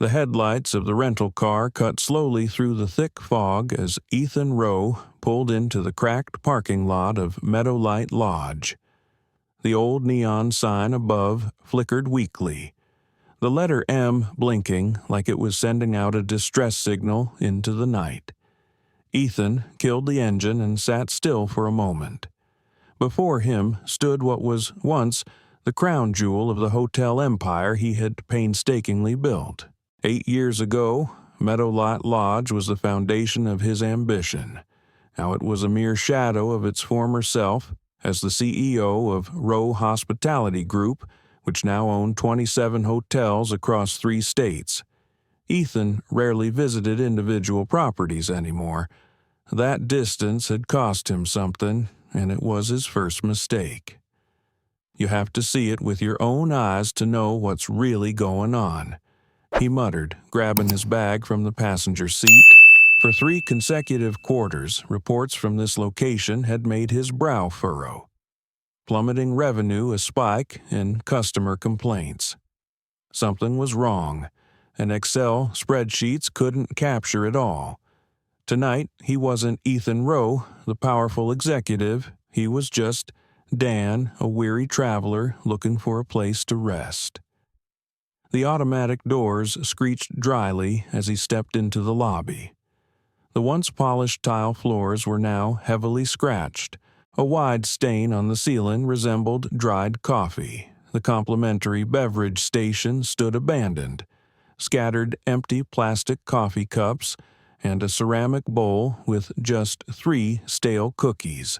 The headlights of the rental car cut slowly through the thick fog as Ethan Rowe pulled into the cracked parking lot of Meadowlight Lodge. The old neon sign above flickered weakly, the letter M blinking like it was sending out a distress signal into the night. Ethan killed the engine and sat still for a moment. Before him stood what was once the crown jewel of the hotel empire he had painstakingly built. 8 years ago, Meadowlight Lodge was the foundation of his ambition. Now it was a mere shadow of its former self as the CEO of Rowe Hospitality Group, which now owned 27 hotels across 3 states. Ethan rarely visited individual properties anymore. That distance had cost him something, and it was his first mistake. You have to see it with your own eyes to know what's really going on, he muttered, grabbing his bag from the passenger seat. For 3 consecutive quarters, reports from this location had made his brow furrow. Plummeting revenue a spike in customer complaints. Something was wrong, and Excel spreadsheets couldn't capture it all. Tonight, he wasn't Ethan Rowe, the powerful executive. He was just Dan, a weary traveler looking for a place to rest. The automatic doors screeched dryly as he stepped into the lobby. The once polished tile floors were now heavily scratched. A wide stain on the ceiling resembled dried coffee. The complimentary beverage station stood abandoned. Scattered empty plastic coffee cups and a ceramic bowl with just 3 stale cookies.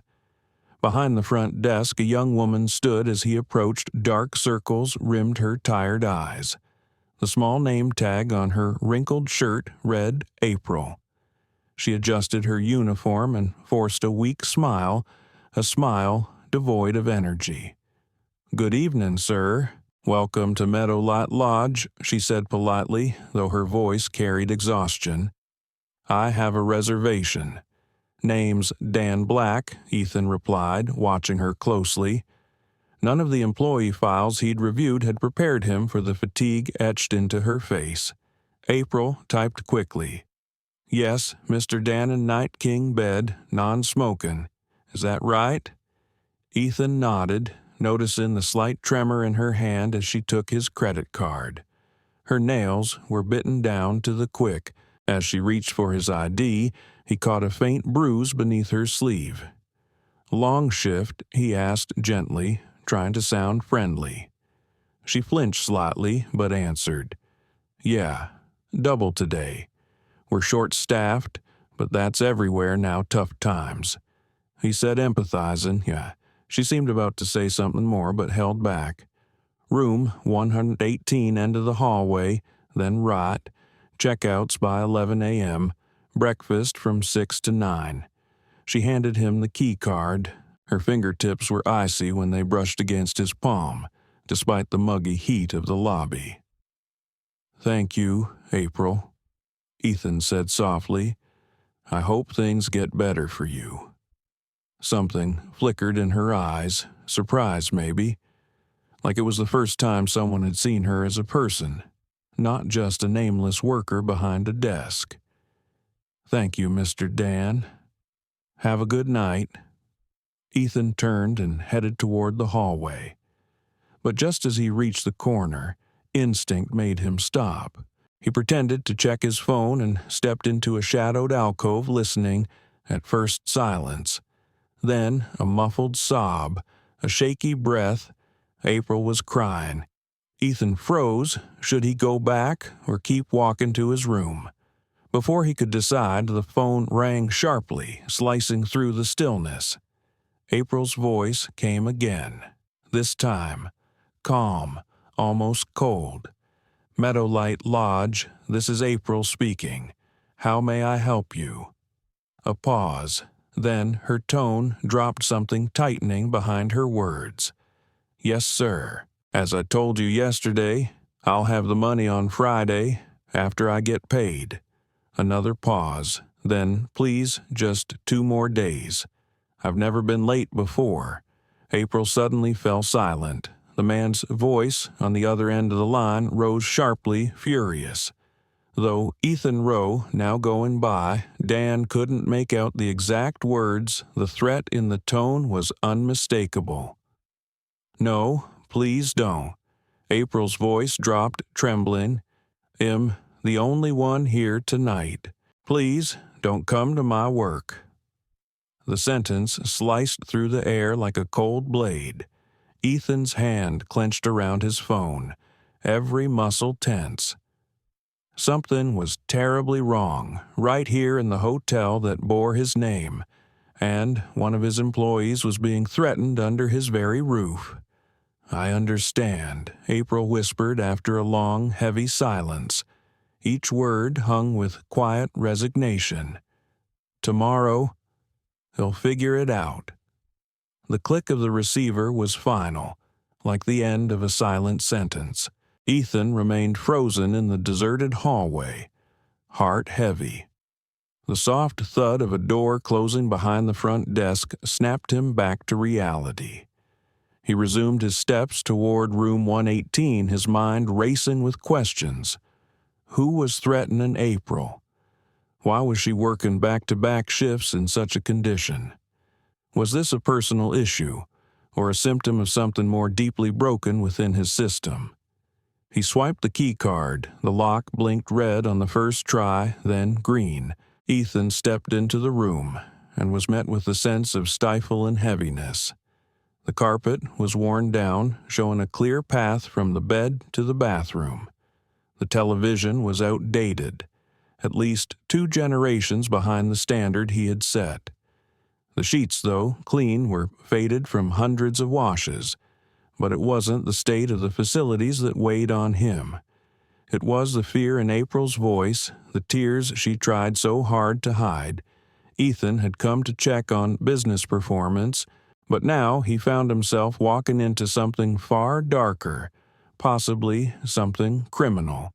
Behind the front desk, a young woman stood as he approached. Dark circles rimmed her tired eyes. The small name tag on her wrinkled shirt read April. She adjusted her uniform and forced a weak smile, a smile devoid of energy. "Good evening, sir. Welcome to Meadowlight Lodge," she said politely, though her voice carried exhaustion. "I have a reservation." "Name's Dan Black," Ethan replied, watching her closely. None of the employee files he'd reviewed had prepared him for the fatigue etched into her face. April typed quickly. "Yes, Mr. Dan and Night King bed, non-smoking. Is that right?" Ethan nodded, noticing the slight tremor in her hand as she took his credit card. Her nails were bitten down to the quick. As she reached for his ID, he caught a faint bruise beneath her sleeve. "Long shift?" he asked gently, trying to sound friendly. She flinched slightly, but answered, "Yeah, double today. We're short-staffed, but that's everywhere now, tough times." He said, empathizing. Yeah, she seemed about to say something more, but held back. "Room 118 end of the hallway, then right. Checkouts by 11 a.m. Breakfast from 6 to 9. She handed him the key card. Her fingertips were icy when they brushed against his palm, despite the muggy heat of the lobby. "Thank you, April," Ethan said softly. "I hope things get better for you." Something flickered in her eyes, surprise maybe, like it was the first time someone had seen her as a person, not just a nameless worker behind a desk. "Thank you, Mr. Dan. Have a good night." Ethan turned and headed toward the hallway. But just as he reached the corner, instinct made him stop. He pretended to check his phone and stepped into a shadowed alcove listening. At first silence. Then a muffled sob, a shaky breath. April was crying. Ethan froze. Should he go back or keep walking to his room? Before he could decide, the phone rang sharply, slicing through the stillness. April's voice came again. This time, calm, almost cold. "Meadowlight Lodge, this is April speaking. How may I help you?" A pause. Then her tone dropped, something tightening behind her words. "Yes, sir. As I told you yesterday, I'll have the money on Friday, after I get paid." Another pause. Then, "Please, just 2 more days. I've never been late before." April suddenly fell silent. The man's voice on the other end of the line rose sharply, furious. Though Ethan Rowe now going by, Dan couldn't make out the exact words. The threat in the tone was unmistakable. "No, please don't." April's voice dropped, trembling. "I'm the only one here tonight. Please don't come to my work." The sentence sliced through the air like a cold blade. Ethan's hand clenched around his phone, every muscle tense. Something was terribly wrong right here in the hotel that bore his name, and one of his employees was being threatened under his very roof. "I understand," April whispered after a long, heavy silence. Each word hung with quiet resignation. "Tomorrow, he'll figure it out." The click of the receiver was final, like the end of a silent sentence. Ethan remained frozen in the deserted hallway, heart heavy. The soft thud of a door closing behind the front desk snapped him back to reality. He resumed his steps toward room 118, his mind racing with questions. Who was threatening April? Why was she working back-to-back shifts in such a condition? Was this a personal issue, or a symptom of something more deeply broken within his system? He swiped the key card. The lock blinked red on the first try, then green. Ethan stepped into the room and was met with a sense of stifling heaviness. The carpet was worn down, showing a clear path from the bed to the bathroom. The television was outdated, at least 2 generations behind the standard he had set. The sheets, though clean, were faded from hundreds of washes. But it wasn't the state of the facilities that weighed on him. It was the fear in April's voice, the tears she tried so hard to hide. Ethan had come to check on business performance, but now he found himself walking into something far darker, possibly something criminal.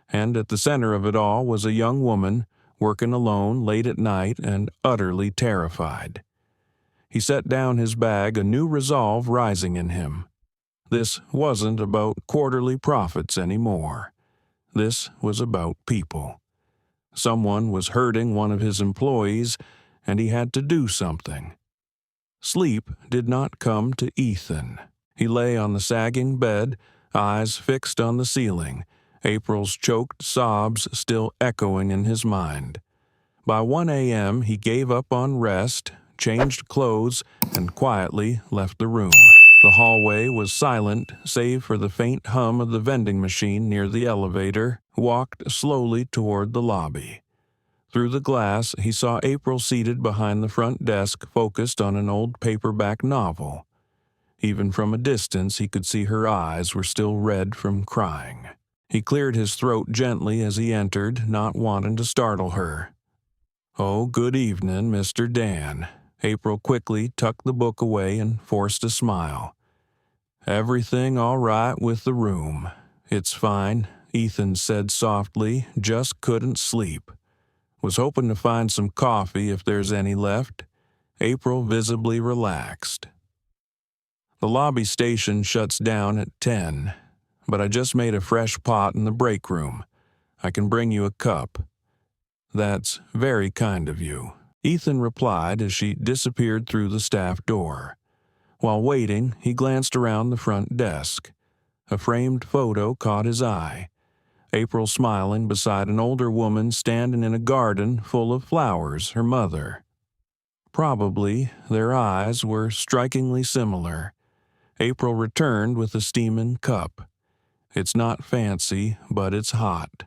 And at the center of it all was a young woman, working alone late at night and utterly terrified. He set down his bag, a new resolve rising in him. This wasn't about quarterly profits anymore. This was about people. Someone was hurting one of his employees, and he had to do something. Sleep did not come to Ethan. He lay on the sagging bed, eyes fixed on the ceiling, April's choked sobs still echoing in his mind. By 1 a.m., he gave up on rest, changed clothes, and quietly left the room. The hallway was silent, save for the faint hum of the vending machine near the elevator. Walked slowly toward the lobby. Through the glass, he saw April seated behind the front desk, focused on an old paperback novel. Even from a distance, he could see her eyes were still red from crying. He cleared his throat gently as he entered, not wanting to startle her. "Oh, good evening, Mr. Dan." April quickly tucked the book away and forced a smile. "Everything all right with the room?" "It's fine," Ethan said softly. "Just couldn't sleep. Was hoping to find some coffee if there's any left." April visibly relaxed. "The lobby station shuts down at 10, but I just made a fresh pot in the break room. I can bring you a cup." "That's very kind of you," Ethan replied as she disappeared through the staff door. While waiting, he glanced around the front desk. A framed photo caught his eye. April smiling beside an older woman standing in a garden full of flowers, her mother. Probably their eyes were strikingly similar. April returned with a steaming cup. "It's not fancy, but it's hot.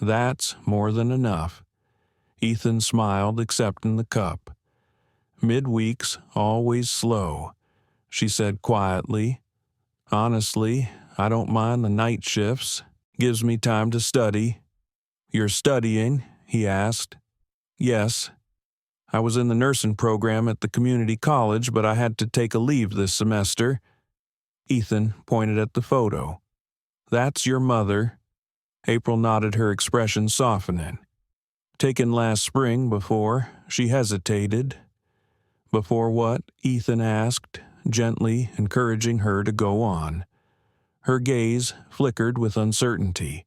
That's more than enough." Ethan smiled, accepting the cup. "Midweek's always slow," she said quietly. "Honestly, I don't mind the night shifts. Gives me time to study." "You're studying?" he asked. "Yes. I was in the nursing program at the community college, but I had to take a leave this semester." Ethan pointed at the photo. "That's your mother." April nodded, her expression softening. "Taken last spring before." She hesitated. "Before what?" Ethan asked, gently encouraging her to go on. Her gaze flickered with uncertainty.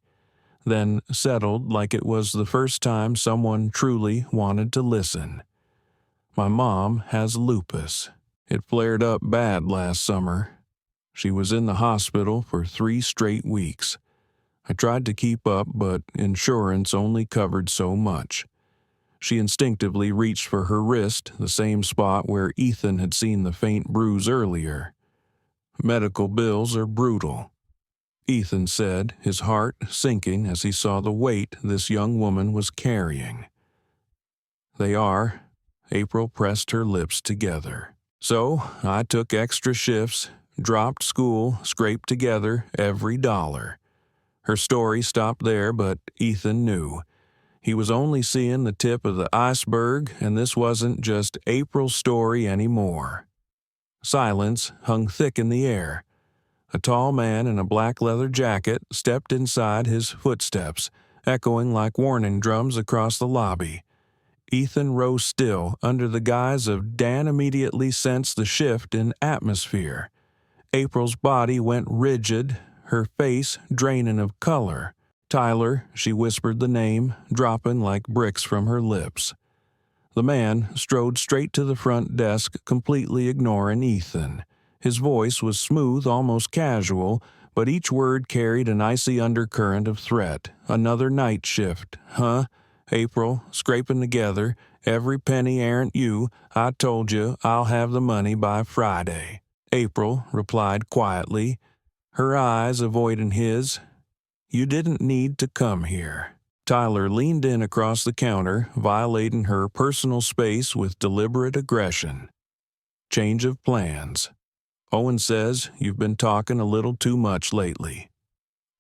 then settled like it was the first time someone truly wanted to listen. My mom has lupus. It flared up bad last summer. She was in the hospital for 3 straight weeks. I tried to keep up, but insurance only covered so much. She instinctively reached for her wrist, the same spot where Ethan had seen the faint bruise earlier. Medical bills are brutal, Ethan said, his heart sinking as he saw the weight this young woman was carrying. They are. April pressed her lips together. So I took extra shifts, dropped school, scraped together every dollar. Her story stopped there, but Ethan knew. He was only seeing the tip of the iceberg, and this wasn't just April's story anymore. Silence hung thick in the air. A tall man in a black leather jacket stepped inside his footsteps, echoing like warning drums across the lobby. Ethan rose still under the guise of Dan immediately sensed the shift in atmosphere. April's body went rigid, her face draining of color. Tyler, she whispered the name, dropping like bricks from her lips. The man strode straight to the front desk, completely ignoring Ethan. His voice was smooth, almost casual, but each word carried an icy undercurrent of threat. Another night shift, huh? April, scraping together, every penny errant you, I told you I'll have the money by Friday. April replied quietly, her eyes avoiding his. You didn't need to come here. Tyler leaned in across the counter, violating her personal space with deliberate aggression. Change of plans. Owen says you've been talking a little too much lately.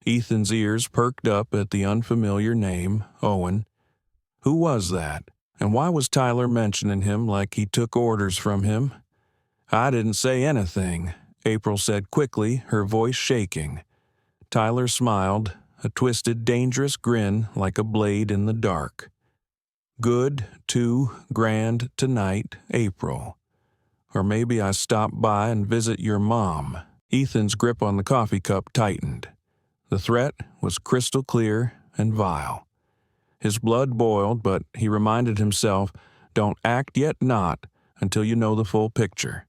Ethan's ears perked up at the unfamiliar name, Owen. Who was that? And why was Tyler mentioning him like he took orders from him? I didn't say anything, April said quickly, her voice shaking. Tyler smiled, a twisted, dangerous grin like a blade in the dark. Good, $2,000 tonight, April. Or maybe I stop by and visit your mom. Ethan's grip on the coffee cup tightened. The threat was crystal clear and vile. His blood boiled, but he reminded himself, don't act yet not until you know the full picture.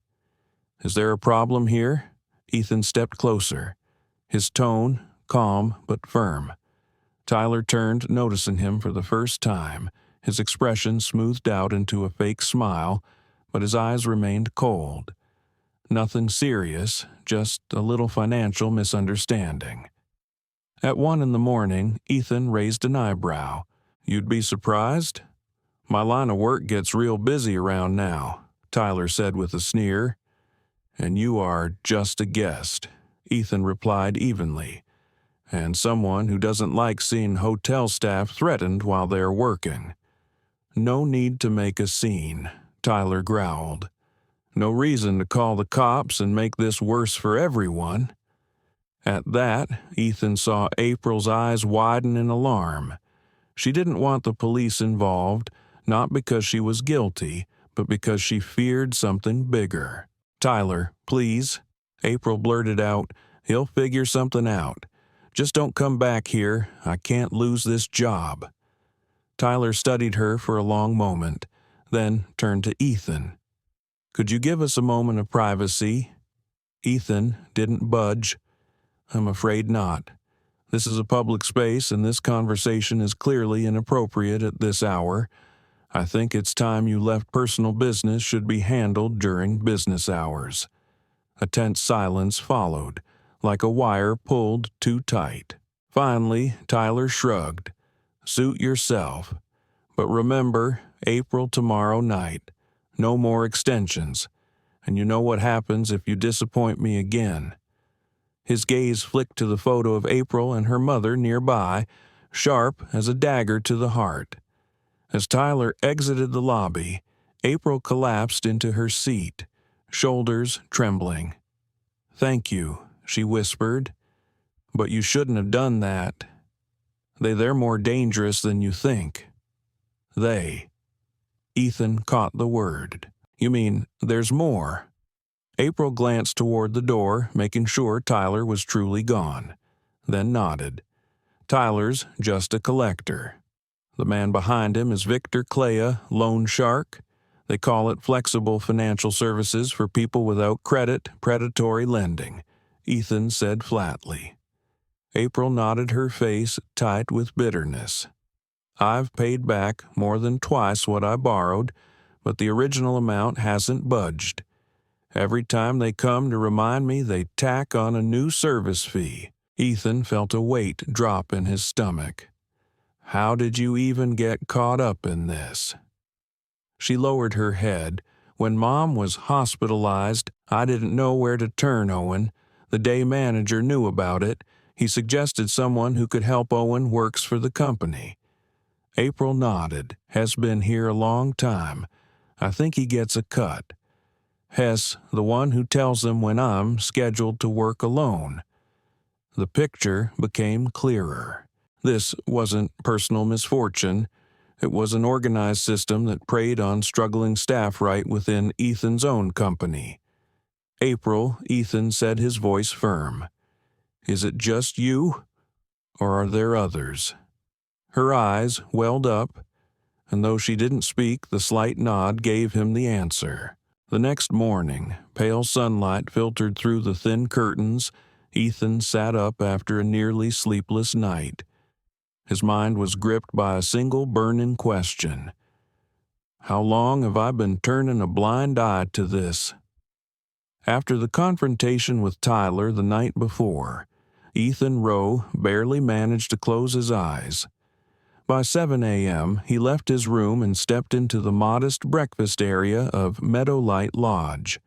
Is there a problem here? Ethan stepped closer, his tone calm but firm. Tyler turned, noticing him for the first time. His expression smoothed out into a fake smile, but his eyes remained cold. Nothing serious, just a little financial misunderstanding. At 1 a.m, Ethan raised an eyebrow. You'd be surprised? My line of work gets real busy around now, Tyler said with a sneer. And you are just a guest, Ethan replied evenly, and someone who doesn't like seeing hotel staff threatened while they're working. No need to make a scene, Tyler growled. No reason to call the cops and make this worse for everyone. At that, Ethan saw April's eyes widen in alarm. She didn't want the police involved, not because she was guilty, but because she feared something bigger. Tyler, please, April blurted out. He'll figure something out. Just don't come back here. I can't lose this job. Tyler studied her for a long moment, then turned to Ethan. Could you give us a moment of privacy? Ethan didn't budge. I'm afraid not. This is a public space, and this conversation is clearly inappropriate at this hour. I think it's time you left. Personal business should be handled during business hours. A tense silence followed, like a wire pulled too tight. Finally, Tyler shrugged. Suit yourself. But remember, April tomorrow night. No more extensions. And you know what happens if you disappoint me again. His gaze flicked to the photo of April and her mother nearby, sharp as a dagger to the heart. As Tyler exited the lobby, April collapsed into her seat, shoulders trembling. Thank you, she whispered. But you shouldn't have done that. They're more dangerous than you think. They. Ethan caught the word. You mean there's more? April glanced toward the door, making sure Tyler was truly gone, then nodded. Tyler's just a collector. The man behind him is Victor Clea, loan shark. They call it flexible financial services for people without credit, predatory lending, Ethan said flatly. April nodded, her face tight with bitterness. I've paid back more than twice what I borrowed, but the original amount hasn't budged. Every time they come to remind me, they tack on a new service fee. Ethan felt a weight drop in his stomach. How did you even get caught up in this? She lowered her head. When Mom was hospitalized, I didn't know where to turn, Owen. The day manager knew about it. He suggested someone who could help. Owen works for the company. April nodded. Has been here a long time. I think he gets a cut. Hess, the one who tells them when I'm scheduled to work alone. The picture became clearer. This wasn't personal misfortune. It was an organized system that preyed on struggling staff right within Ethan's own company. April, Ethan said, his voice firm. Is it just you, or are there others? Her eyes welled up, and though she didn't speak, the slight nod gave him the answer. The next morning, pale sunlight filtered through the thin curtains. Ethan sat up after a nearly sleepless night. His mind was gripped by a single burning question. How long have I been turning a blind eye to this? After the confrontation with Tyler the night before, Ethan Rowe barely managed to close his eyes. By 7 a.m., he left his room and stepped into the modest breakfast area of Meadowlight Lodge.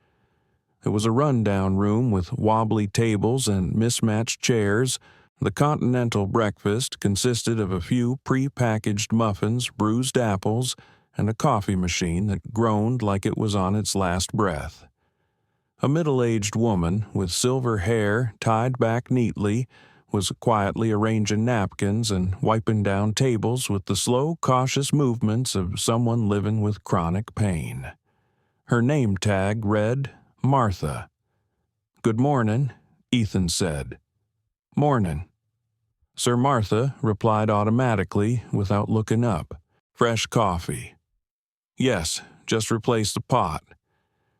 It was a rundown room with wobbly tables and mismatched chairs. The continental breakfast consisted of a few pre-packaged muffins, bruised apples, and a coffee machine that groaned like it was on its last breath. A middle-aged woman with silver hair tied back neatly was quietly arranging napkins and wiping down tables with the slow, cautious movements of someone living with chronic pain. Her name tag read Martha. "Good morning," Ethan said. "Morning." Sir Martha replied automatically without looking up. "Fresh coffee." "Yes, just replace the pot."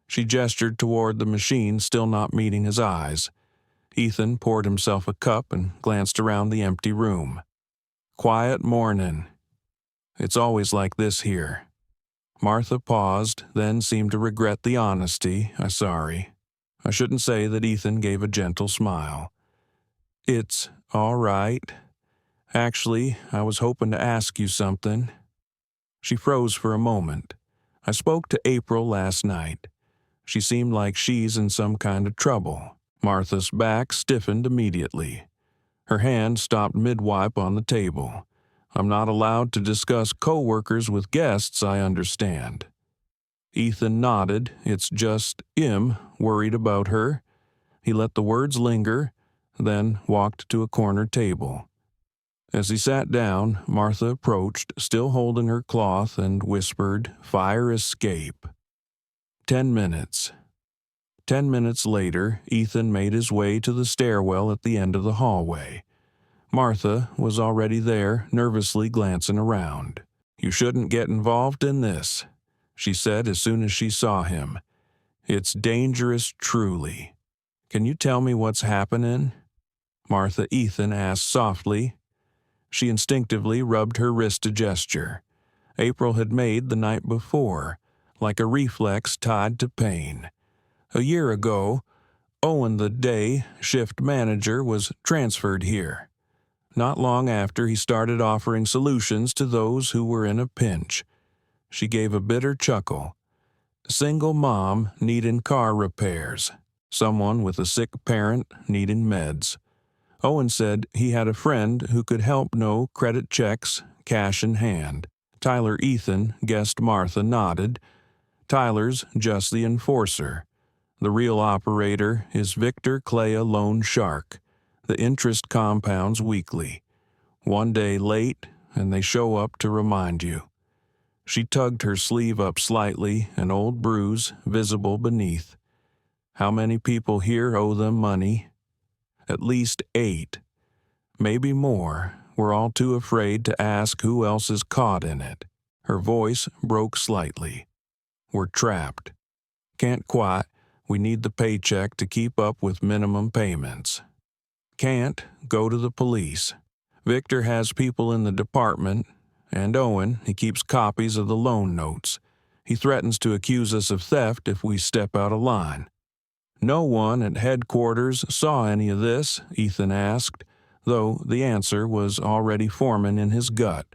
She gestured toward the machine, still not meeting his eyes. Ethan poured himself a cup and glanced around the empty room. "Quiet morning. It's always like this here." Martha paused, then seemed to regret the honesty. Sorry. I shouldn't say that." Ethan gave a gentle smile. "It's all right. Actually, I was hoping to ask you something." She froze for a moment. "I spoke to April last night. She seemed like she's in some kind of trouble." Martha's back stiffened immediately. Her hand stopped mid-wipe on the table. "I'm not allowed to discuss co-workers with guests, I understand." Ethan nodded. "It's just worried about her." He let the words linger, then walked to a corner table. As he sat down, Martha approached, still holding her cloth, and whispered, "Fire escape." 10 minutes. 10 minutes later, Ethan made his way to the stairwell at the end of the hallway. Martha was already there, nervously glancing around. "You shouldn't get involved in this," she said as soon as she saw him. "It's dangerous, truly. Can you tell me what's happening?" Martha, Ethan asked softly. She instinctively rubbed her wrist to gesture. April had made the night before, like a reflex tied to pain. A year ago, Owen, the day shift manager, was transferred here. Not long after, he started offering solutions to those who were in a pinch. She gave a bitter chuckle. Single mom needing car repairs. Someone with a sick parent needing meds. Owen said he had a friend who could help. No credit checks, cash in hand. Tyler, Ethan guessed. Martha nodded. Tyler's just the enforcer. The real operator is Victor Clea, loan shark. The interest compounds weekly. One day late, and they show up to remind you. She tugged her sleeve up slightly, an old bruise visible beneath. How many people here owe them money? At least 8. Maybe more. we're all too afraid to ask who else is caught in it." Her voice broke slightly. "We're trapped. Can't quit. We need the paycheck to keep up with minimum payments. Can't go to the police. Victor has people in the department, and Owen, he keeps copies of the loan notes. He threatens to accuse us of theft if we step out of line." "No one at headquarters saw any of this?" Ethan asked, though the answer was already forming in his gut.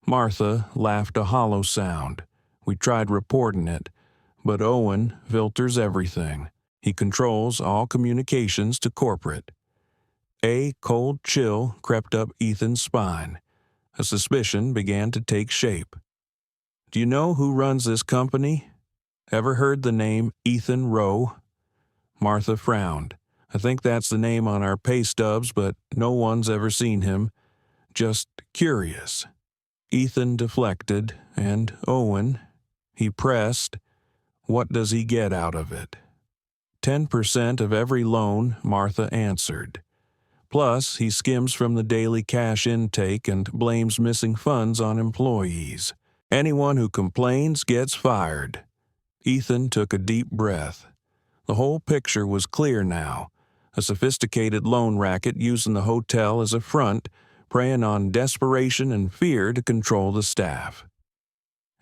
Martha laughed a hollow sound. "We tried reporting it, but Owen filters everything. He controls all communications to corporate." A cold chill crept up Ethan's spine. A suspicion began to take shape. "Do you know who runs this company? Ever heard the name Ethan Rowe?" Martha frowned. "I think that's the name on our pay stubs, but no one's ever seen him. Just curious." Ethan deflected, and Owen, he pressed, "What does he get out of it?" 10% of every loan," Martha answered. "Plus, he skims from the daily cash intake and blames missing funds on employees. Anyone who complains gets fired." Ethan took a deep breath. The whole picture was clear now. A sophisticated loan racket using the hotel as a front, preying on desperation and fear to control the staff.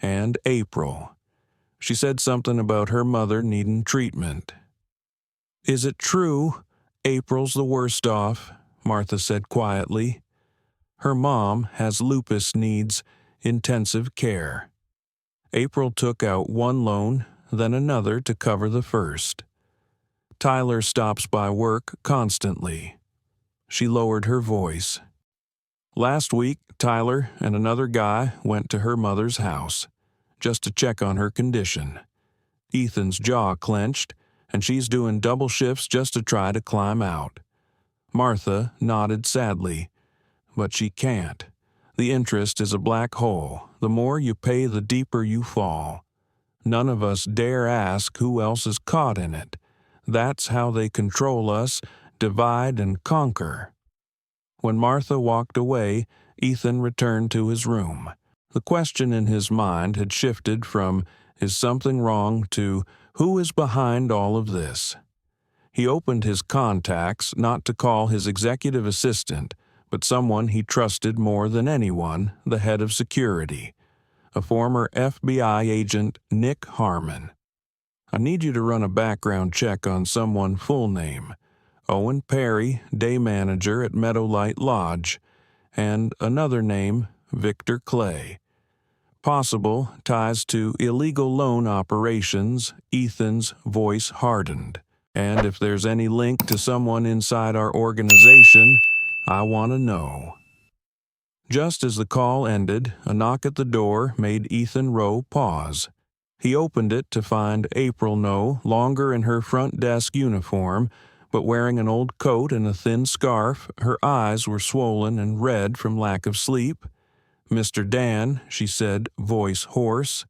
And April. She said something about her mother needing treatment. "Is it true April's the worst off?" Martha said quietly. "Her mom has lupus, needs intensive care." April took out one loan, then another to cover the first. "Tyler stops by work constantly." She lowered her voice. "Last week, Tyler and another guy went to her mother's house, just to check on her condition. Ethan's jaw clenched, and she's doing double shifts just to try to climb out." Martha nodded sadly. "But she can't. The interest is a black hole. The more you pay, the deeper you fall. None of us dare ask who else is caught in it. That's how they control us, divide and conquer." When Martha walked away, Ethan returned to his room. The question in his mind had shifted from, "Is something wrong?" to, "Who is behind all of this?" He opened his contacts, not to call his executive assistant, but someone he trusted more than anyone, the head of security, a former FBI agent, Nick Harmon. "I need you to run a background check on someone full name. Owen Perry, day manager at Meadowlight Lodge, and another name, Victor Clay. Possible ties to illegal loan operations." Ethan's voice hardened. "And if there's any link to someone inside our organization, I want to know." Just as the call ended, a knock at the door made Ethan Rowe pause. He opened it to find April no longer in her front desk uniform, but wearing an old coat and a thin scarf. Her eyes were swollen and red from lack of sleep. "Mr. Dan," she said, voice hoarse,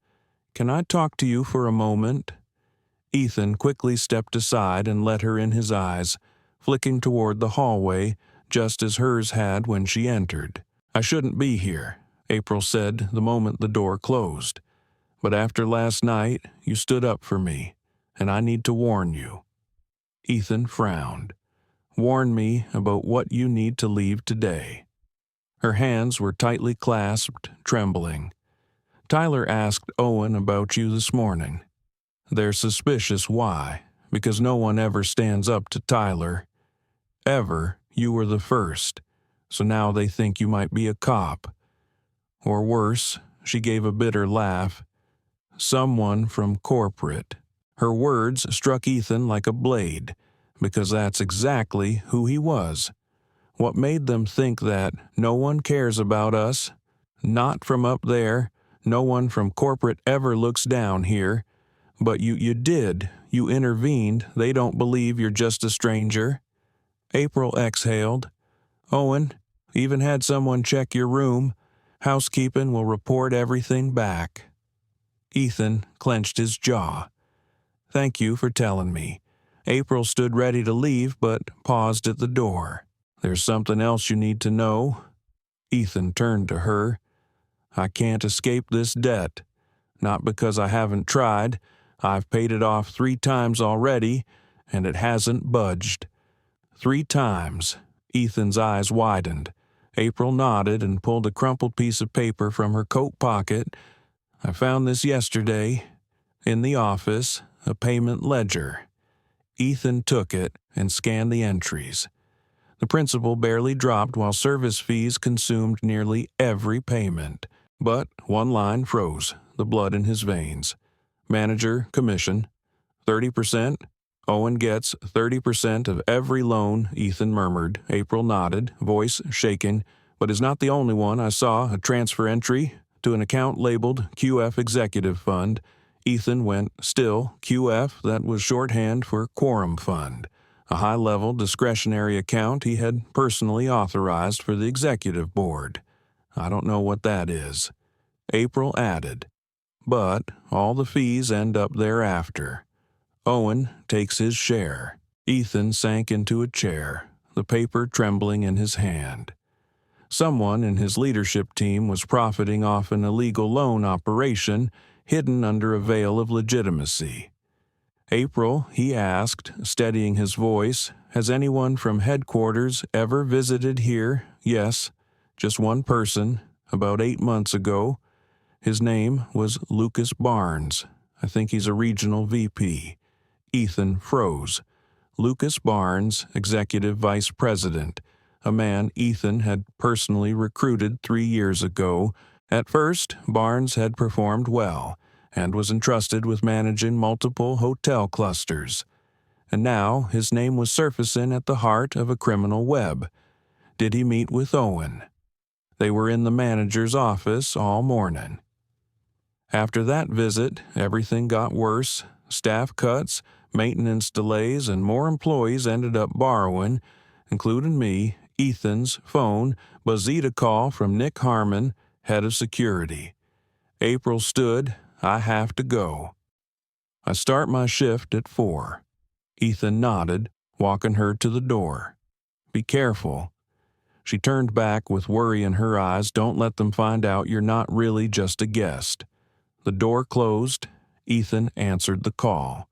"can I talk to you for a moment?" Ethan quickly stepped aside and let her in his eyes, flicking toward the hallway, just as hers had when she entered. "I shouldn't be here," April said the moment the door closed. "But after last night, you stood up for me, and I need to warn you." Ethan frowned. "Warn me about what you need to leave today." Her hands were tightly clasped, trembling. "Tyler asked Owen about you this morning. They're suspicious why, because no one ever stands up to Tyler. Ever, you were the first, so now they think you might be a cop. Or worse," she gave a bitter laugh, "someone from corporate." Her words struck Ethan like a blade, because that's exactly who he was. What made them think that no one cares about us? Not from up there. No one from corporate ever looks down here. But you did. You intervened. They don't believe you're just a stranger. April exhaled. "Owen, even had someone check your room. Housekeeping will report everything back." Ethan clenched his jaw. "Thank you for telling me." April stood ready to leave, but paused at the door. "There's something else you need to know." Ethan turned to her. "I can't escape this debt. Not because I haven't tried. I've paid it off 3 times already, and it hasn't budged." 3 times. Ethan's eyes widened. April nodded and pulled a crumpled piece of paper from her coat pocket. "I found this yesterday. In the office, a payment ledger." Ethan took it and scanned the entries. The principal barely dropped while service fees consumed nearly every payment. But one line froze, the blood in his veins. "Manager, commission, 30%. Owen gets 30% of every loan," Ethan murmured. April nodded, voice shaken. "But is not the only one. I saw a transfer entry to an account labeled QF Executive Fund." Ethan went, "Still, QF, that was shorthand for Quorum Fund, a high-level discretionary account he had personally authorized for the executive board. I don't know what that is." April added, "But all the fees end up thereafter. Owen takes his share." Ethan sank into a chair, the paper trembling in his hand. Someone in his leadership team was profiting off an illegal loan operation hidden under a veil of legitimacy. "April," he asked, steadying his voice, "has anyone from headquarters ever visited here?" "Yes, just one person, about 8 months ago. His name was Lucas Barnes. I think he's a regional VP." Ethan froze. Lucas Barnes, executive vice president, a man Ethan had personally recruited 3 years ago. At first, Barnes had performed well and was entrusted with managing multiple hotel clusters. And now his name was surfacing at the heart of a criminal web. Did he meet with Owen? They were in the manager's office all morning. After that visit, everything got worse. Staff cuts, maintenance delays, and more employees ended up borrowing, including me, Ethan's phone, buzzed a call from Nick Harmon, head of security. April stood. "I have to go. I start my shift at 4. Ethan nodded, walking her to the door. "Be careful." She turned back with worry in her eyes. "Don't let them find out you're not really just a guest." The door closed. Ethan answered the call.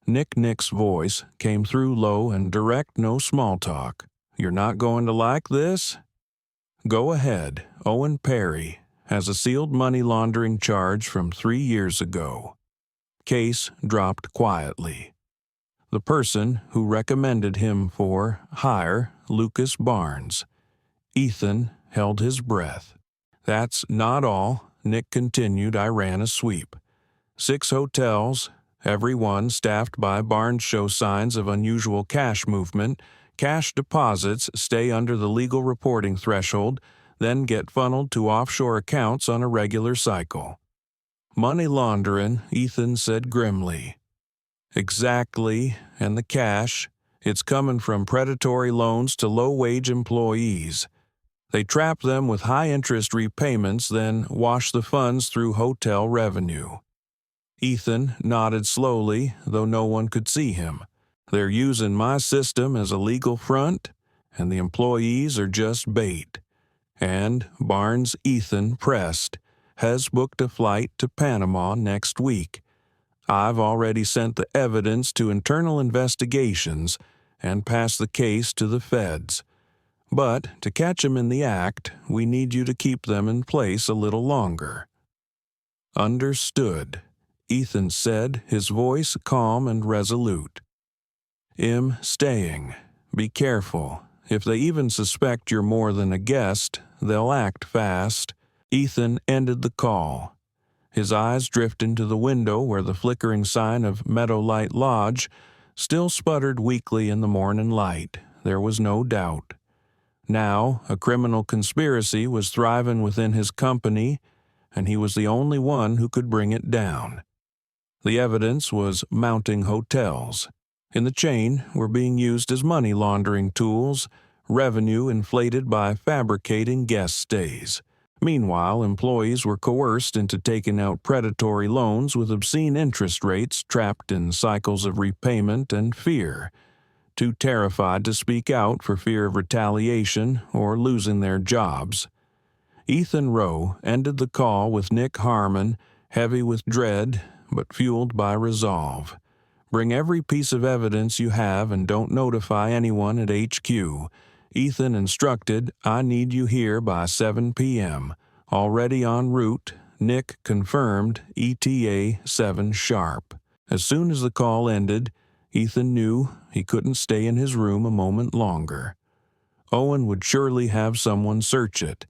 Nick's voice came through low and direct, no small talk. "You're not going to like this?" "Go ahead. Owen Perry has a sealed money laundering charge from 3 years ago." Case dropped quietly. The person who recommended him for hire, Lucas Barnes. Ethan held his breath. "That's not all," Nick continued. "I ran a sweep. 6 hotels, every one staffed by Barnes, show signs of unusual cash movement. Cash deposits stay under the legal reporting threshold, then get funneled to offshore accounts on a regular cycle." "Money laundering," Ethan said grimly. "Exactly, and the cash, it's coming from predatory loans to low-wage employees. They trap them with high-interest repayments, then wash the funds through hotel revenue." Ethan nodded slowly, though no one could see him. "They're using my system as a legal front, and the employees are just bait. And Barnes Ethan pressed, has booked a flight to Panama next week. I've already sent the evidence to internal investigations and passed the case to the feds. But to catch them in the act, we need you to keep them in place a little longer." "Understood," Ethan said, his voice calm and resolute. Staying. Be careful. If they even suspect you're more than a guest, they'll act fast." Ethan ended the call. His eyes drifted to the window where the flickering sign of Meadowlight Lodge still sputtered weakly in the morning light. There was no doubt. Now, a criminal conspiracy was thriving within his company, and he was the only one who could bring it down. The evidence was mounting hotels. In the chain were being used as money laundering tools, revenue inflated by fabricating guest stays. Meanwhile, employees were coerced into taking out predatory loans with obscene interest rates, trapped in cycles of repayment and fear, too terrified to speak out for fear of retaliation or losing their jobs. Ethan Rowe ended the call with Nick Harmon, heavy with dread but fueled by resolve. Bring every piece of evidence you have and don't notify anyone at HQ. Ethan instructed, I need you here by 7 p.m. Already en route, Nick confirmed ETA 7 sharp. As soon as the call ended, Ethan knew he couldn't stay in his room a moment longer. Owen would surely have someone search it,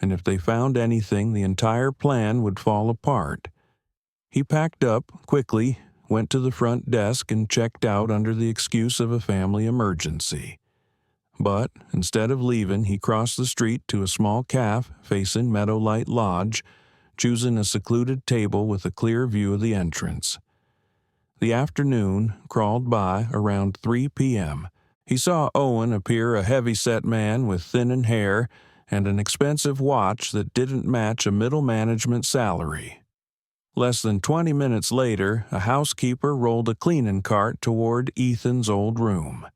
and if they found anything, the entire plan would fall apart. He packed up quickly, went to the front desk, and checked out under the excuse of a family emergency. But instead of leaving, he crossed the street to a small cafe facing Meadowlight Lodge, choosing a secluded table with a clear view of the entrance. The afternoon crawled by around 3 p.m. He saw Owen appear, a heavy-set man with thinning hair and an expensive watch that didn't match a middle management salary. Less than 20 minutes later, a housekeeper rolled a cleaning cart toward Ethan's old room.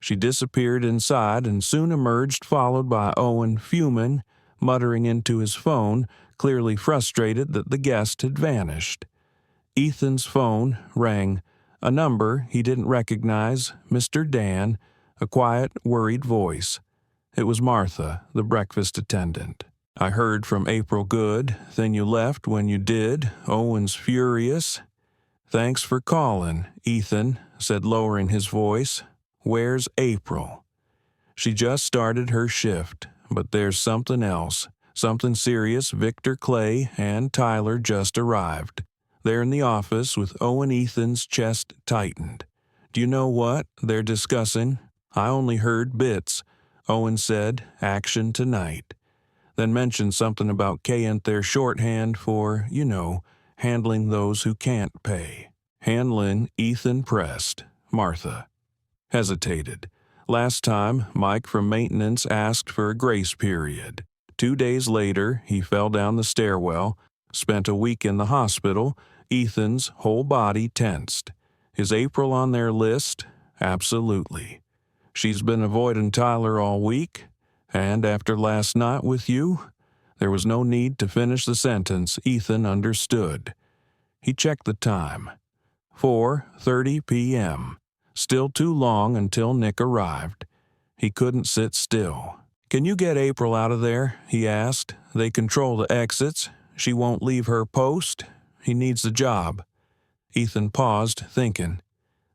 She disappeared inside and soon emerged, followed by Owen, fuming, muttering into his phone, clearly frustrated that the guest had vanished. Ethan's phone rang. A number he didn't recognize, Mr. Dan, a quiet, worried voice. It was Martha, the breakfast attendant. I heard from April Good, then you left when you did. Owen's furious. Thanks for calling, Ethan said, lowering his voice. Where's April? She just started her shift, but there's something else. Something serious. Victor Clay and Tyler just arrived. They're in the office with Owen. Ethan's chest tightened. Do you know what they're discussing? I only heard bits. Owen said, action tonight. Then mentioned something about K&th their shorthand for, handling those who can't pay. Handling, Ethan pressed. Martha hesitated. Last time, Mike from maintenance asked for a grace period. 2 days later, he fell down the stairwell, spent a week in the hospital. Ethan's whole body tensed. Is April on their list? Absolutely. She's been avoiding Tyler all week. And after last night with you, there was no need to finish the sentence. Ethan understood. He checked the time. 4:30 p.m. Still too long until Nick arrived. He couldn't sit still. Can you get April out of there? He asked. They control the exits. She won't leave her post. He needs the job. Ethan paused, thinking.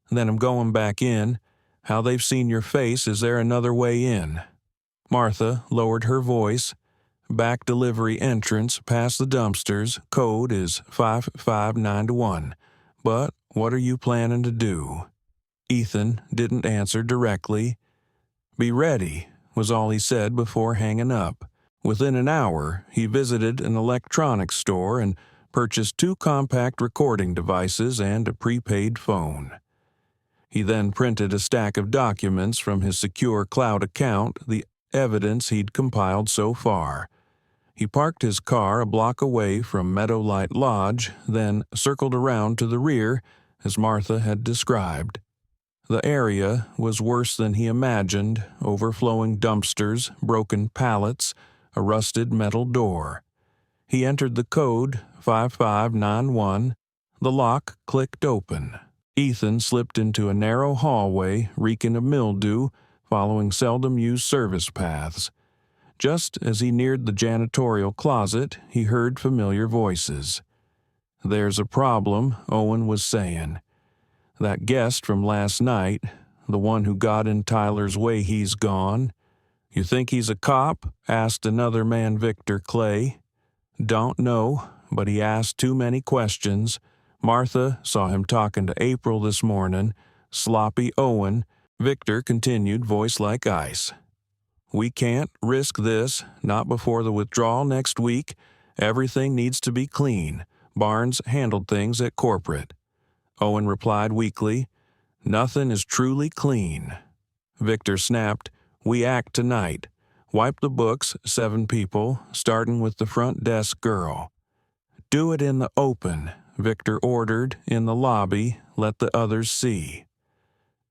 Then I'm going back in. How they've seen your face, is there another way in? Martha lowered her voice. Back delivery entrance past the dumpsters. Code is 5591. But what are you planning to do? Ethan didn't answer directly. Be ready, was all he said before hanging up. Within an hour, he visited an electronics store and purchased 2 compact recording devices and a prepaid phone. He then printed a stack of documents from his secure cloud account, the evidence he'd compiled so far. He parked his car a block away from Meadowlight Lodge, then circled around to the rear, as Martha had described. The area was worse than he imagined, overflowing dumpsters, broken pallets, a rusted metal door. He entered the code, 5591. The lock clicked open. Ethan slipped into a narrow hallway, reeking of mildew, following seldom-used service paths. Just as he neared the janitorial closet, he heard familiar voices. There's a problem, Owen was saying. That guest from last night, the one who got in Tyler's way, he's gone. You think he's a cop? Asked another man, Victor Clay. Don't know, but he asked too many questions. Martha saw him talking to April this morning. Sloppy Owen. Victor continued, voice like ice. We can't risk this, not before the withdrawal next week. Everything needs to be clean. Barnes handled things at corporate. Owen replied weakly, Nothing is truly clean. Victor snapped, We act tonight. Wipe the books, 7 people, starting with the front desk girl. Do it in the open, Victor ordered, in the lobby, let the others see.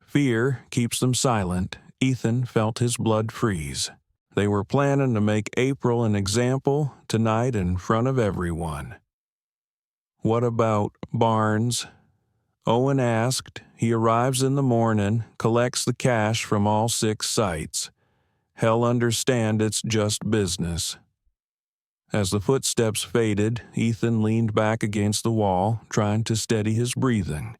Fear keeps them silent. Ethan felt his blood freeze. They were planning to make April an example tonight in front of everyone. "What about Barnes?" Owen asked. "He arrives in the morning, collects the cash from all 6 sites. He'll understand it's just business." As the footsteps faded, Ethan leaned back against the wall, trying to steady his breathing.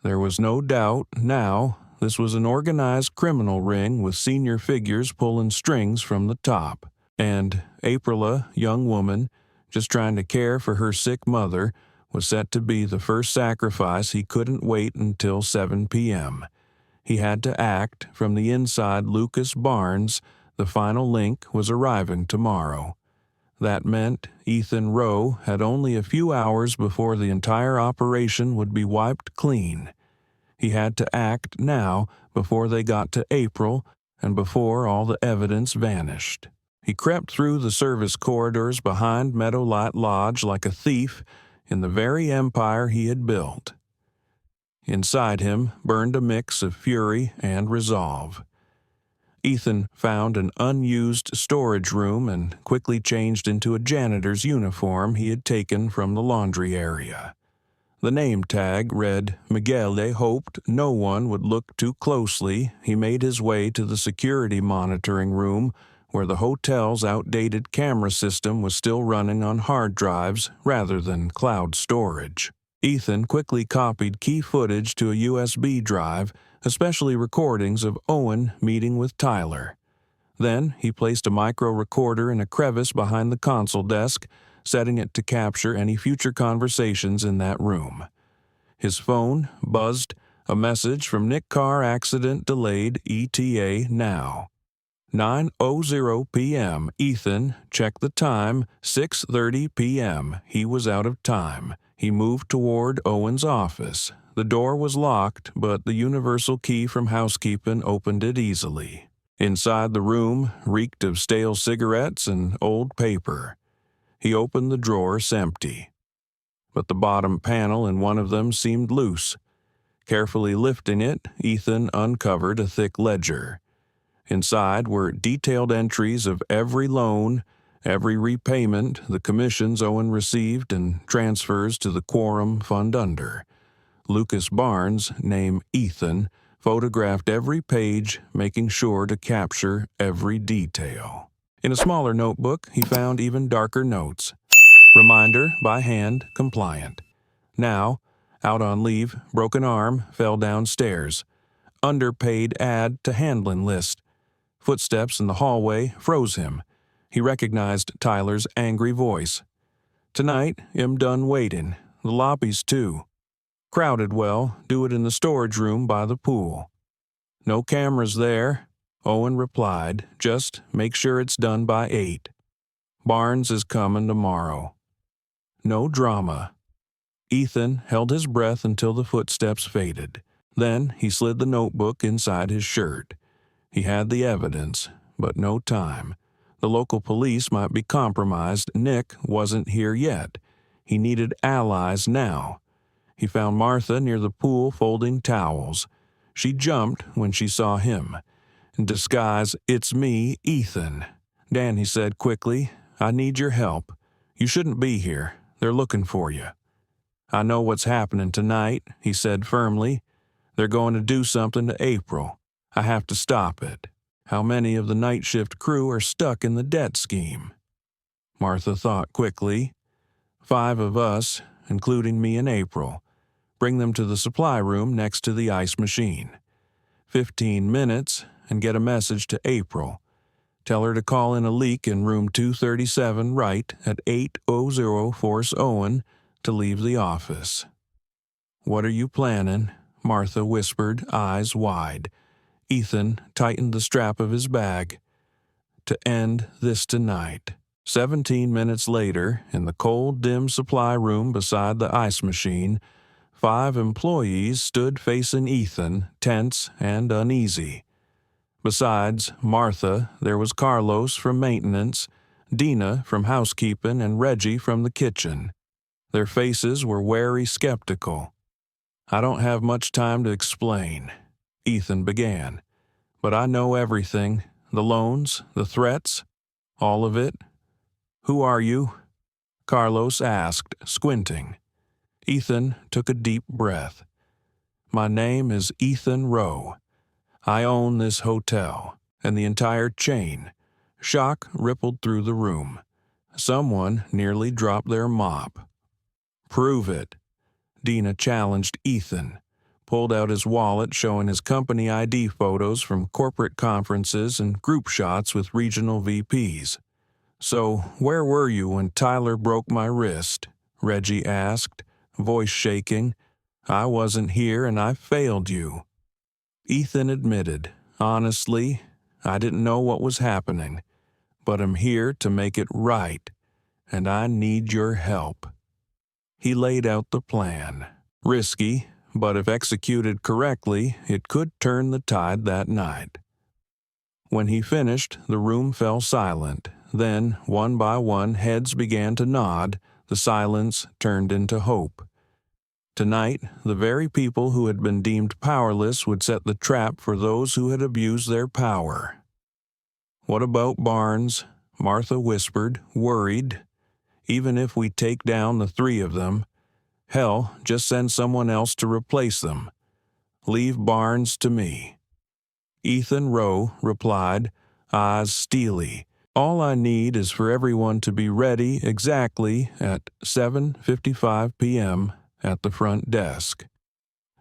There was no doubt, now, this was an organized criminal ring with senior figures pulling strings from the top. And Aprila, young woman, just trying to care for her sick mother, was set to be the first sacrifice he couldn't wait until 7 p.m. He had to act. From the inside Lucas Barnes, the final link was arriving tomorrow. That meant Ethan Rowe had only a few hours before the entire operation would be wiped clean. He had to act now before they got to April and before all the evidence vanished. He crept through the service corridors behind Meadowlight Lodge like a thief in the very empire he had built. Inside him burned a mix of fury and resolve. Ethan found an unused storage room and quickly changed into a janitor's uniform he had taken from the laundry area. The name tag read Miguel. Hoped no one would look too closely. He made his way to the security monitoring room, where the hotel's outdated camera system was still running on hard drives rather than cloud storage. Ethan quickly copied key footage to a USB drive, especially recordings of Owen meeting with Tyler. Then he placed a micro recorder in a crevice behind the console desk, setting it to capture any future conversations in that room. His phone buzzed, a message from Nick Carr: accident delayed, ETA now. 9:00 p.m. Ethan, check the time, 6:30 p.m. He was out of time. He moved toward Owen's office. The door was locked, but the universal key from housekeeping opened it easily. Inside the room reeked of stale cigarettes and old paper. He opened the drawers empty. But the bottom panel in one of them seemed loose. Carefully lifting it, Ethan uncovered a thick ledger. Inside were detailed entries of every loan, every repayment, the commissions Owen received, and transfers to the Quorum Fund under. Lucas Barnes, name Ethan, photographed every page, making sure to capture every detail. In a smaller notebook, he found even darker notes. Reminder, by hand, compliant. Now, out on leave, broken arm, fell downstairs. Underpaid add to handling list. Footsteps in the hallway froze him. He recognized Tyler's angry voice. "Tonight, I'm done waiting. The lobby's too. Crowded well, do it in the storage room by the pool." "No cameras there," Owen replied. "Just make sure it's done by 8. Barnes is coming tomorrow." No drama. Ethan held his breath until the footsteps faded. Then he slid the notebook inside his shirt. He had the evidence, but no time. The local police might be compromised. Nick wasn't here yet. He needed allies now. He found Martha near the pool folding towels. She jumped when she saw him. In disguise, "It's me, Ethan." "Dan," he said quickly, "I need your help. You shouldn't be here. They're looking for you." "I know what's happening tonight," he said firmly. "They're going to do something to April. I have to stop it. How many of the night shift crew are stuck in the debt scheme?" Martha thought quickly. 5 of us, including me and April. Bring them to the supply room next to the ice machine. 15 minutes, and get a message to April. Tell her to call in a leak in room 237 right at 8:00. Force Owen to leave the office. "What are you planning?" Martha whispered, eyes wide. Ethan tightened the strap of his bag. "To end this tonight." 17 minutes later, in the cold, dim supply room beside the ice machine, 5 employees stood facing Ethan, tense and uneasy. Besides Martha, there was Carlos from maintenance, Dina from housekeeping, and Reggie from the kitchen. Their faces were wary, skeptical. "I don't have much time to explain," Ethan began. "But I know everything. The loans? The threats? All of it? Who are you? Carlos asked, squinting. Ethan took a deep breath. My name is Ethan Rowe. I own this hotel, and the entire chain. Shock rippled through the room. Someone nearly dropped their mop. Prove it. Dina challenged Ethan, pulled out his wallet showing his company ID photos from corporate conferences and group shots with regional VPs. So, where were you when Tyler broke my wrist? Reggie asked, voice shaking. I wasn't here and I failed you. Ethan admitted, honestly, I didn't know what was happening, but I'm here to make it right, and I need your help. He laid out the plan. Risky, but if executed correctly, it could turn the tide that night. When he finished, the room fell silent. Then, one by one, heads began to nod. The silence turned into hope. Tonight, the very people who had been deemed powerless would set the trap for those who had abused their power. What about Barnes? Martha whispered, worried. Even if we take down the three of them, hell, just send someone else to replace them. Leave Barnes to me. Ethan Rowe replied, eyes steely. All I need is for everyone to be ready exactly at 7:55 p.m. at the front desk.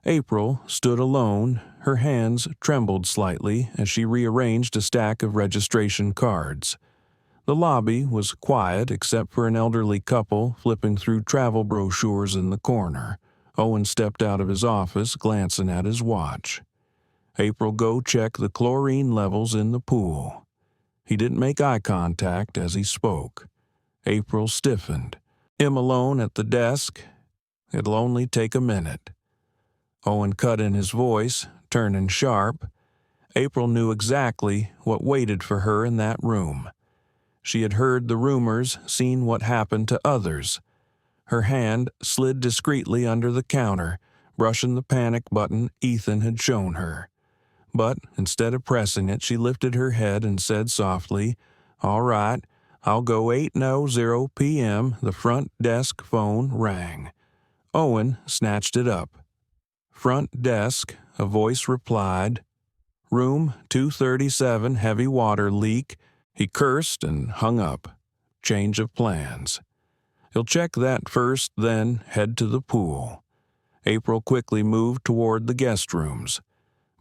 April stood alone. Her hands trembled slightly as she rearranged a stack of registration cards. The lobby was quiet except for an elderly couple flipping through travel brochures in the corner. Owen stepped out of his office, glancing at his watch. April, go check the chlorine levels in the pool. He didn't make eye contact as he spoke. April stiffened. Him alone at the desk? It'll only take a minute. Owen cut in his voice, turning sharp. April knew exactly what waited for her in that room. She had heard the rumors, seen what happened to others. Her hand slid discreetly under the counter, brushing the panic button Ethan had shown her. But instead of pressing it, she lifted her head and said softly, All right, I'll go 8:00 p.m. The front desk phone rang. Owen snatched it up. Front desk, a voice replied. Room 237, heavy water leak. He cursed and hung up. Change of plans. He'll check that first, then head to the pool. April quickly moved toward the guest rooms.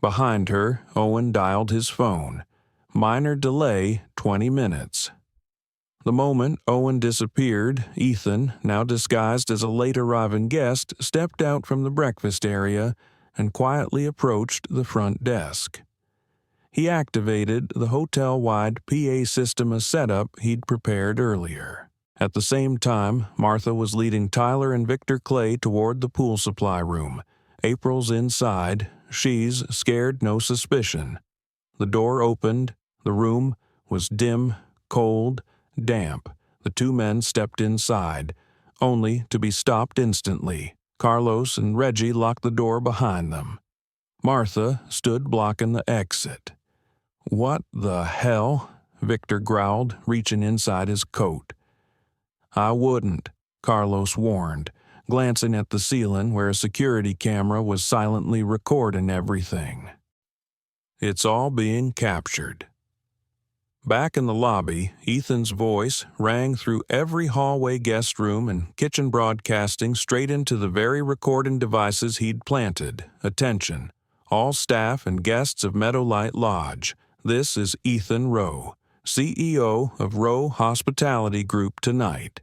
Behind her, Owen dialed his phone. Minor delay, 20 minutes. The moment Owen disappeared, Ethan, now disguised as a late-arriving guest, stepped out from the breakfast area and quietly approached the front desk. He activated the hotel-wide PA system as setup he'd prepared earlier. At the same time, Martha was leading Tyler and Victor Clay toward the pool supply room. April's inside. She's scared no suspicion. The door opened. The room was dim, cold, damp. The two men stepped inside, only to be stopped instantly. Carlos and Reggie locked the door behind them. Martha stood blocking the exit. What the hell? Victor growled, reaching inside his coat. I wouldn't, Carlos warned, glancing at the ceiling where a security camera was silently recording everything. It's all being captured. Back in the lobby, Ethan's voice rang through every hallway guest room and kitchen broadcasting straight into the very recording devices he'd planted. Attention, all staff and guests of Meadowlight Lodge. This is Ethan Rowe, CEO of Rowe Hospitality Group tonight.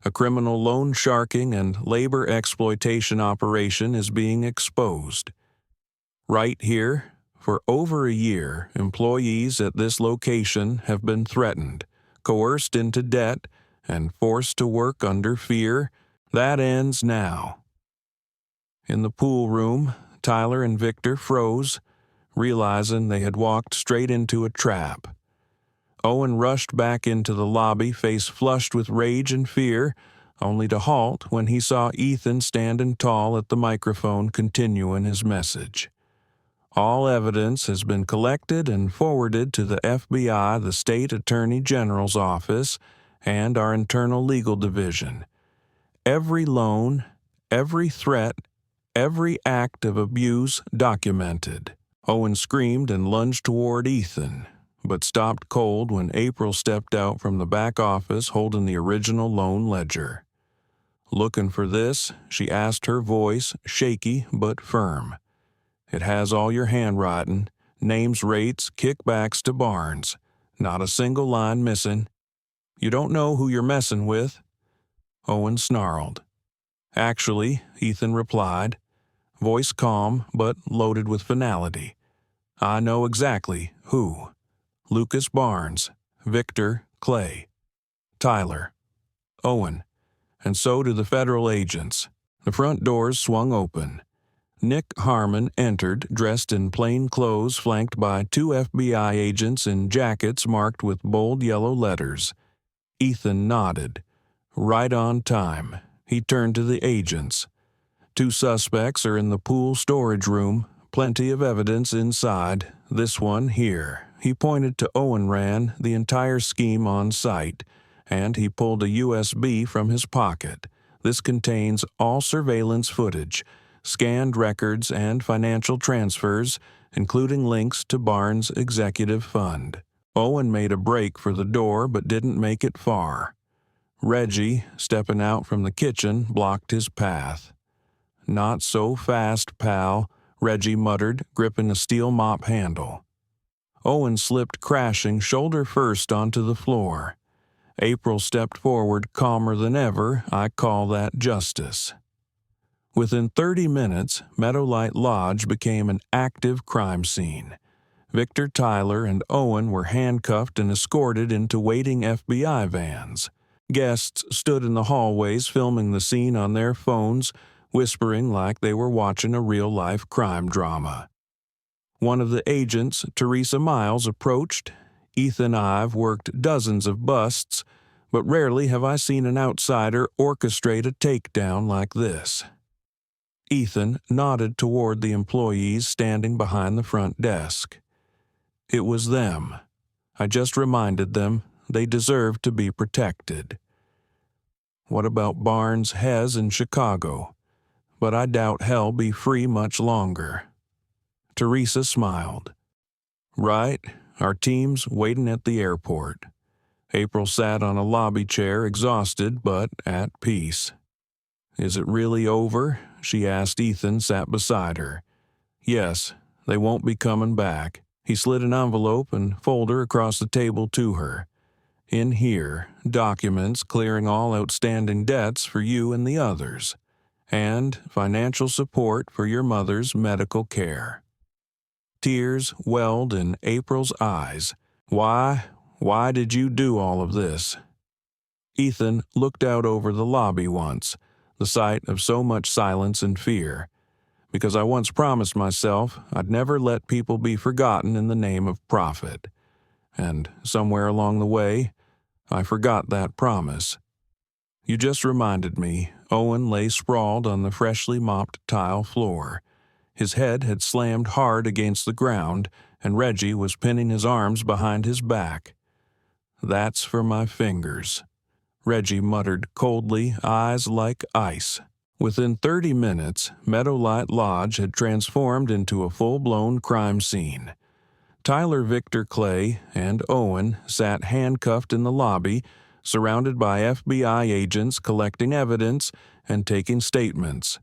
A criminal loan sharking and labor exploitation operation is being exposed. Right here, for over a year, employees at this location have been threatened, coerced into debt, and forced to work under fear. That ends now. In the pool room, Tyler and Victor froze, realizing they had walked straight into a trap. Owen rushed back into the lobby, face flushed with rage and fear, only to halt when he saw Ethan standing tall at the microphone continuing his message. All evidence has been collected and forwarded to the FBI, the State Attorney General's office, and our internal legal division. Every loan, every threat, every act of abuse documented. Owen screamed and lunged toward Ethan, but stopped cold when April stepped out from the back office holding the original loan ledger. "Looking for this?" she asked, her voice shaky but firm. "It has all your handwriting, names, rates, kickbacks to Barnes. Not a single line missing. You don't know who you're messing with?" Owen snarled. "Actually," Ethan replied, voice calm but loaded with finality, "I know exactly who. Lucas Barnes, Victor Clay, Tyler, Owen, and so do the federal agents." The front doors swung open. Nick Harmon entered, dressed in plain clothes, flanked by 2 FBI agents in jackets marked with bold yellow letters. Ethan nodded. "Right on time." He turned to the agents. "2 suspects are in the pool storage room. Plenty of evidence inside. This one here." He pointed to Owen ran the entire scheme on site, and he pulled a USB from his pocket. "This contains all surveillance footage, scanned records, and financial transfers, including links to Barnes' executive fund." Owen made a break for the door but didn't make it far. Reggie, stepping out from the kitchen, blocked his path. "Not so fast, pal," Reggie muttered, gripping a steel mop handle. Owen slipped crashing shoulder first onto the floor. April stepped forward, calmer than ever. "I call that justice." Within 30 minutes, Meadowlight Lodge became an active crime scene. Victor, Tyler, and Owen were handcuffed and escorted into waiting FBI vans. Guests stood in the hallways filming the scene on their phones, whispering like they were watching a real-life crime drama. One of the agents, Teresa Miles, approached. "Ethan, I've worked dozens of busts, but rarely have I seen an outsider orchestrate a takedown like this." Ethan nodded toward the employees standing behind the front desk. "It was them. I just reminded them they deserve to be protected." "What about Barnes, Hez, in Chicago? But I doubt he'll be free much longer." Teresa smiled. "Right, our team's waiting at the airport." April sat on a lobby chair, exhausted but at peace. "Is it really over?" she asked. Ethan sat beside her. "Yes, they won't be coming back." He slid an envelope and folder across the table to her. "In here, documents clearing all outstanding debts for you and the others, and financial support for your mother's medical care." Tears welled in April's eyes. Why did you do all of this?" Ethan looked out over the lobby once, the sight of so much silence and fear. "Because I once promised myself I'd never let people be forgotten in the name of profit. And somewhere along the way, I forgot that promise." "You just reminded me." Owen lay sprawled on the freshly mopped tile floor. His head had slammed hard against the ground, and Reggie was pinning his arms behind his back. "That's for my fingers," Reggie muttered coldly, eyes like ice. Within 30 minutes, Meadowlight Lodge had transformed into a full-blown crime scene. Tyler, Victor Clay, and Owen sat handcuffed in the lobby, surrounded by FBI agents collecting evidence and taking statements.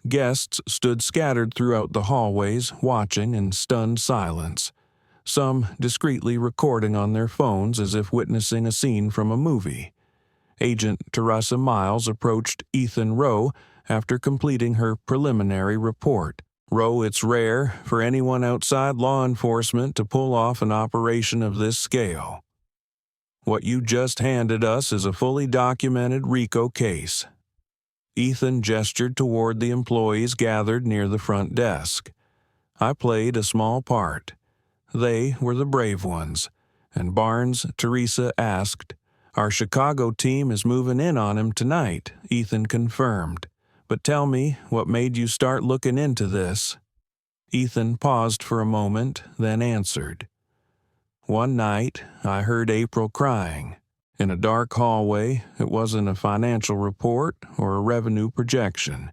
Guests stood scattered throughout the hallways, watching in stunned silence, some discreetly recording on their phones as if witnessing a scene from a movie. Agent Teresa Miles approached Ethan Rowe after completing her preliminary report. "Rowe, it's rare for anyone outside law enforcement to pull off an operation of this scale. What you just handed us is a fully documented RICO case." Ethan gestured toward the employees gathered near the front desk. "I played a small part. They were the brave ones." And Barnes, Teresa asked. "Our Chicago team is moving in on him tonight," Ethan confirmed. "But tell me, what made you start looking into this?" Ethan paused for a moment, then answered. One night, I heard April crying. In a dark hallway, it wasn't a financial report or a revenue projection.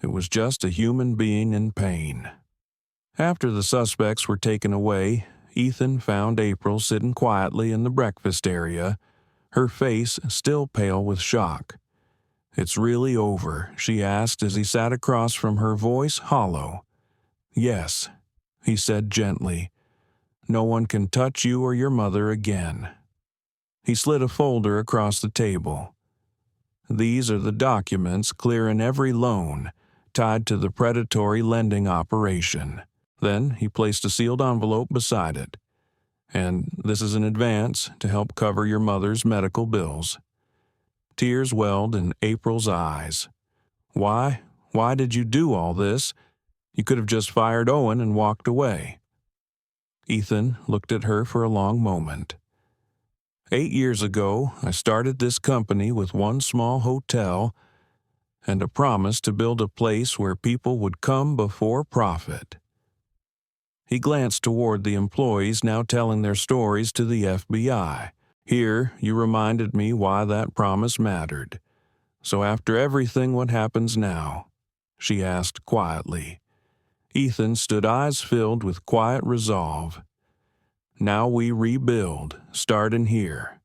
It was just a human being in pain. After the suspects were taken away, Ethan found April sitting quietly in the breakfast area, her face still pale with shock. "It's really over?" she asked as he sat across from her, voice hollow. "Yes," he said gently. "No one can touch you or your mother again." He slid a folder across the table. "These are the documents clearing every loan tied to the predatory lending operation." Then he placed a sealed envelope beside it. "And this is an advance to help cover your mother's medical bills." Tears welled in April's eyes. Why did you do all this? You could have just fired Owen and walked away." Ethan looked at her for a long moment. 8 years ago, I started this company with one small hotel and a promise to build a place where people would come before profit." He glanced toward the employees now telling their stories to the FBI. "Here, you reminded me why that promise mattered. So after everything, what happens now?" she asked quietly. Ethan stood eyes filled with quiet resolve. "Now we rebuild, starting here."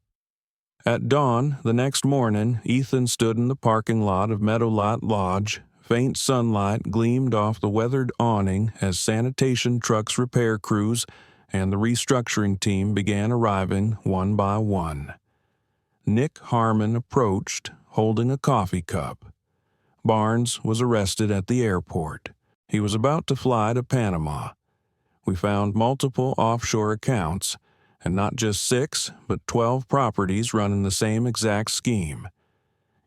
At dawn the next morning, Ethan stood in the parking lot of Meadowlight Lodge. Faint sunlight gleamed off the weathered awning as sanitation trucks, repair crews, and the restructuring team began arriving one by one. Nick Harmon approached, holding a coffee cup. Barnes was arrested at the airport. He was about to fly to Panama. We found multiple offshore accounts, and not just 6, but 12 properties running the same exact scheme.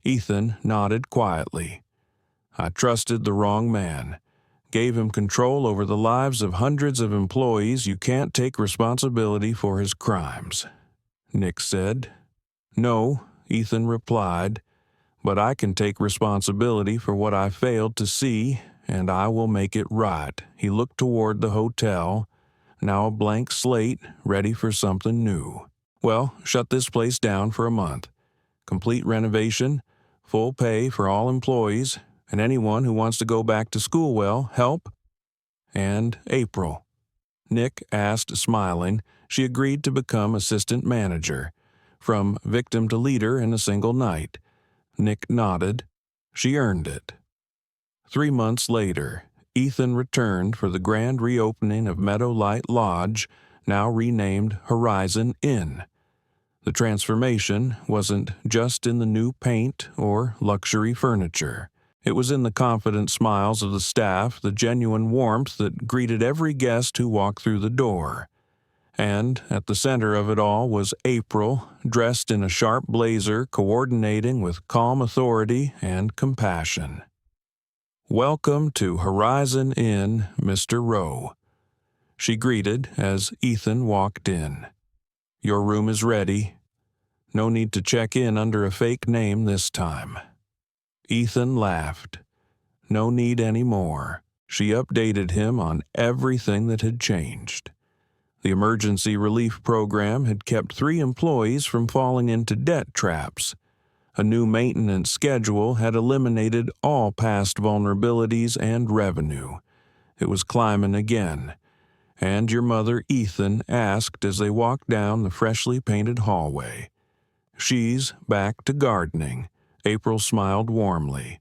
Ethan nodded quietly. "I trusted the wrong man. Gave him control over the lives of hundreds of employees. You can't take responsibility for his crimes," Nick said. "No," Ethan replied, "but I can take responsibility for what I failed to see, and I will make it right." He looked toward the hotel, now a blank slate, ready for something new. "Well, shut this place down for a month. Complete renovation, full pay for all employees, and anyone who wants to go back to school, well, help." "And April?" Nick asked, smiling. She agreed to become assistant manager, from victim to leader in a single night. Nick nodded. She earned it. 3 months later, Ethan returned for the grand reopening of Meadowlight Lodge, now renamed Horizon Inn. The transformation wasn't just in the new paint or luxury furniture. It was in the confident smiles of the staff, the genuine warmth that greeted every guest who walked through the door. And at the center of it all was April, dressed in a sharp blazer, coordinating with calm authority and compassion. "Welcome to Horizon Inn, Mr. Rowe," she greeted as Ethan walked in. "Your room is ready. No need to check in under a fake name this time." Ethan laughed. No need anymore. She updated him on everything that had changed. The emergency relief program had kept 3 employees from falling into debt traps. A new maintenance schedule had eliminated all past vulnerabilities and revenue. It was climbing again. And your mother, Ethan, asked as they walked down the freshly painted hallway. "She's back to gardening." April smiled warmly.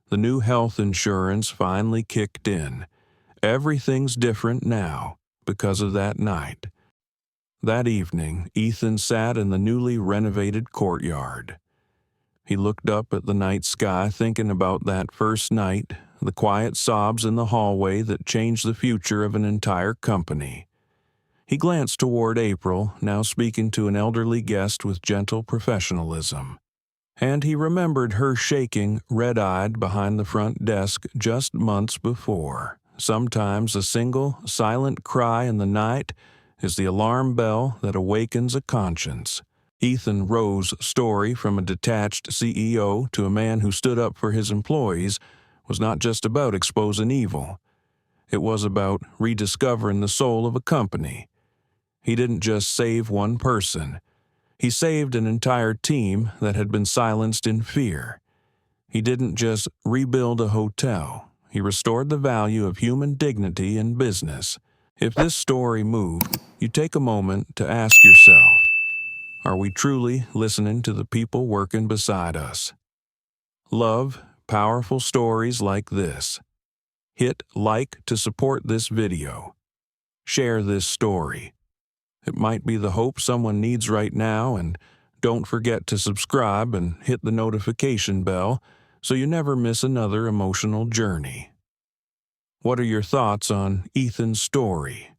The new health insurance finally kicked in. Everything's different now because of that night. That evening, Ethan sat in the newly renovated courtyard. He looked up at the night sky, thinking about that first night, the quiet sobs in the hallway that changed the future of an entire company. He glanced toward April, now speaking to an elderly guest with gentle professionalism. And he remembered her shaking, red-eyed behind the front desk just months before. Sometimes a single, silent cry in the night is the alarm bell that awakens a conscience. Ethan Rowe's story, from a detached CEO to a man who stood up for his employees, was not just about exposing evil. It was about rediscovering the soul of a company. He didn't just save one person. He saved an entire team that had been silenced in fear. He didn't just rebuild a hotel. He restored the value of human dignity in business. If this story moved, you take a moment to ask yourself, are we truly listening to the people working beside us? Love powerful stories like this. Hit like to support this video. Share this story. It might be the hope someone needs right now, and don't forget to subscribe and hit the notification bell so you never miss another emotional journey. What are your thoughts on Ethan's story?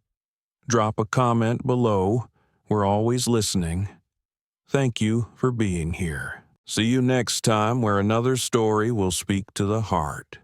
Drop a comment below. We're always listening. Thank you for being here. See you next time where another story will speak to the heart.